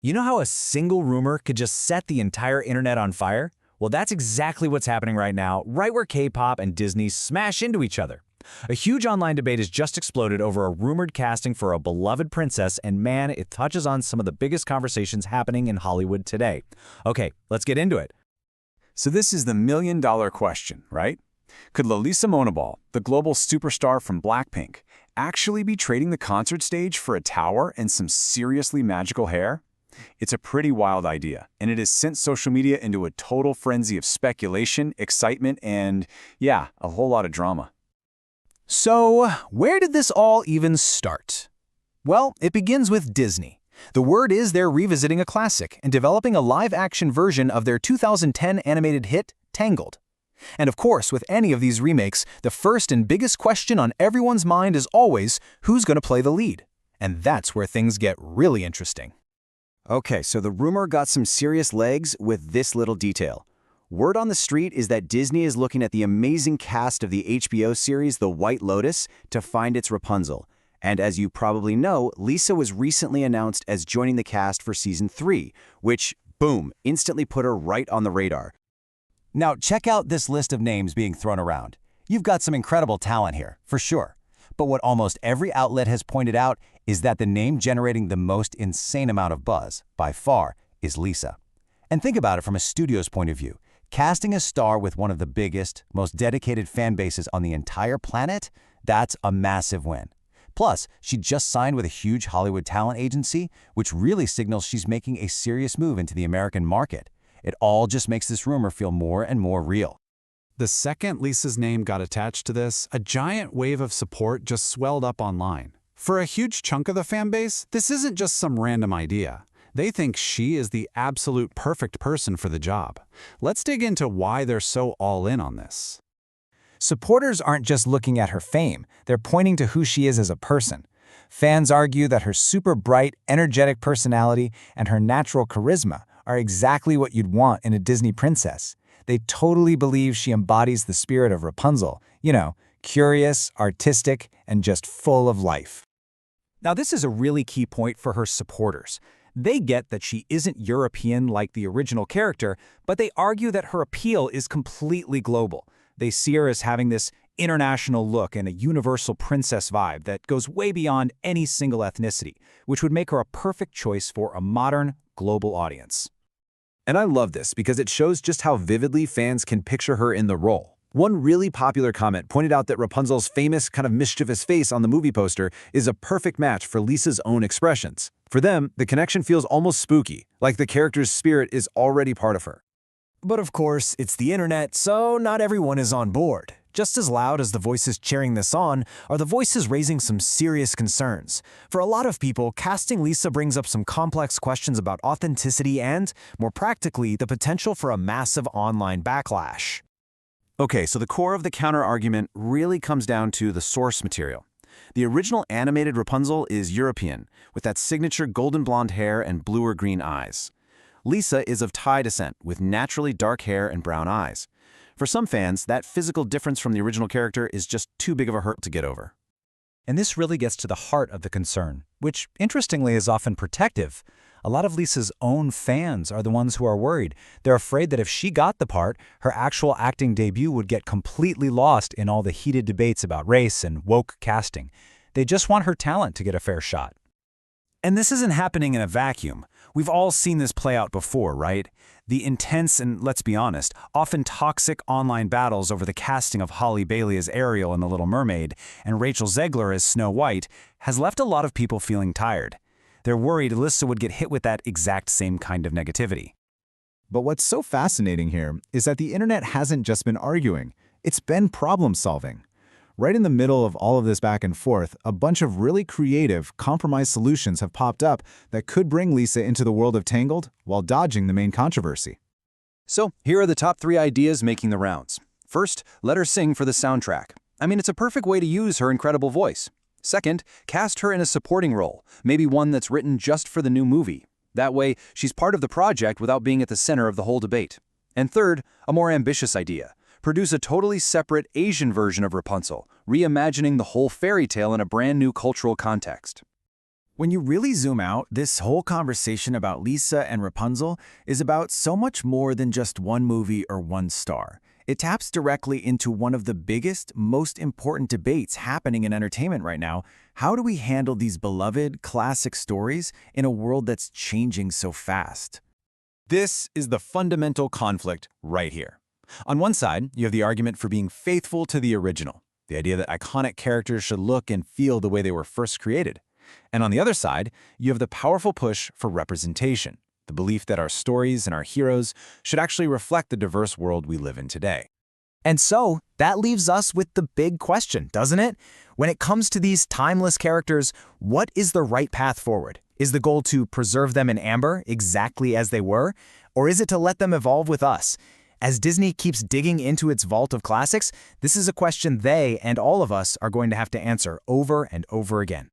You know how a single rumor could just set the entire internet on fire? Well, that's exactly what's happening right now, right where K-pop and Disney smash into each other. A huge online debate has just exploded over a rumored casting for a beloved princess, and man, it touches on some of the biggest conversations happening in Hollywood today. Okay, let's get into it. So this is the million-dollar question, right? Could Lalisa Monoball, the global superstar from BLACKPINK, actually be trading the concert stage for a tower and some seriously magical hair? It's a pretty wild idea, and it has sent social media into a total frenzy of speculation, excitement, and, yeah, a whole lot of drama. So, where did this all even start? Well, it begins with Disney. The word is they're revisiting a classic and developing a live-action version of their 2010 animated hit, Tangled. And of course, with any of these remakes, the first and biggest question on everyone's mind is always, who's going to play the lead? And that's where things get really interesting. Okay, so the rumor got some serious legs with this little detail. Word on the street is that Disney is looking at the amazing cast of the HBO series The White Lotus to find its Rapunzel. And as you probably know, Lisa was recently announced as joining the cast for Season 3, which, boom, instantly put her right on the radar. Now, check out this list of names being thrown around. You've got some incredible talent here, for sure. But what almost every outlet has pointed out is that the name generating the most insane amount of buzz, by far, is Lisa. And think about it from a studio's point of view. Casting a star with one of the biggest, most dedicated fan bases on the entire planet, that's a massive win. Plus, she just signed with a huge Hollywood talent agency, which really signals she's making a serious move into the American market. It all just makes this rumor feel more and more real. The second Lisa's name got attached to this, a giant wave of support just swelled up online. For a huge chunk of the fan base, this isn't just some random idea. They think she is the absolute perfect person for the job. Let's dig into why they're so all in on this. Supporters aren't just looking at her fame, they're pointing to who she is as a person. Fans argue that her super bright, energetic personality and her natural charisma are exactly what you'd want in a Disney princess. They totally believe she embodies the spirit of Rapunzel, curious, artistic, and just full of life. Now, this is a really key point for her supporters. They get that she isn't European like the original character, but they argue that her appeal is completely global. They see her as having this international look and a universal princess vibe that goes way beyond any single ethnicity, which would make her a perfect choice for a modern, global audience. And I love this because it shows just how vividly fans can picture her in the role. One really popular comment pointed out that Rapunzel's famous kind of mischievous face on the movie poster is a perfect match for Lisa's own expressions. For them, the connection feels almost spooky, like the character's spirit is already part of her. But of course, it's the internet, so not everyone is on board. Just as loud as the voices cheering this on are the voices raising some serious concerns. For a lot of people, casting Lisa brings up some complex questions about authenticity and, more practically, the potential for a massive online backlash. Okay, so the core of the counter-argument really comes down to the source material. The original animated Rapunzel is European, with that signature golden blonde hair and blue or green eyes. Lisa is of Thai descent, with naturally dark hair and brown eyes. For some fans, that physical difference from the original character is just too big of a hurdle to get over. And this really gets to the heart of the concern, which, interestingly, is often protective. A lot of Lisa's own fans are the ones who are worried. They're afraid that if she got the part, her actual acting debut would get completely lost in all the heated debates about race and woke casting. They just want her talent to get a fair shot. And this isn't happening in a vacuum. We've all seen this play out before, right? The intense and, let's be honest, often toxic online battles over the casting of Halle Bailey as Ariel in The Little Mermaid and Rachel Zegler as Snow White has left a lot of people feeling tired. They're worried Lisa would get hit with that exact same kind of negativity. But what's so fascinating here is that the internet hasn't just been arguing, it's been problem-solving. Right in the middle of all of this back and forth, a bunch of really creative, compromise solutions have popped up that could bring Lisa into the world of Tangled while dodging the main controversy. So here are the top 3 ideas making the rounds. First, let her sing for the soundtrack. I mean, it's a perfect way to use her incredible voice. Second, cast her in a supporting role, maybe one that's written just for the new movie. That way, she's part of the project without being at the center of the whole debate. And third, a more ambitious idea. Produce a totally separate Asian version of Rapunzel, reimagining the whole fairy tale in a brand new cultural context. When you really zoom out, this whole conversation about Lisa and Rapunzel is about so much more than just one movie or one star. It taps directly into one of the biggest, most important debates happening in entertainment right now. How do we handle these beloved, classic stories in a world that's changing so fast? This is the fundamental conflict right here. On one side, you have the argument for being faithful to the original, the idea that iconic characters should look and feel the way they were first created. And on the other side, you have the powerful push for representation, the belief that our stories and our heroes should actually reflect the diverse world we live in today. And so, that leaves us with the big question, doesn't it? When it comes to these timeless characters, what is the right path forward? Is the goal to preserve them in amber, exactly as they were? Or is it to let them evolve with us? As Disney keeps digging into its vault of classics, this is a question they and all of us are going to have to answer over and over again.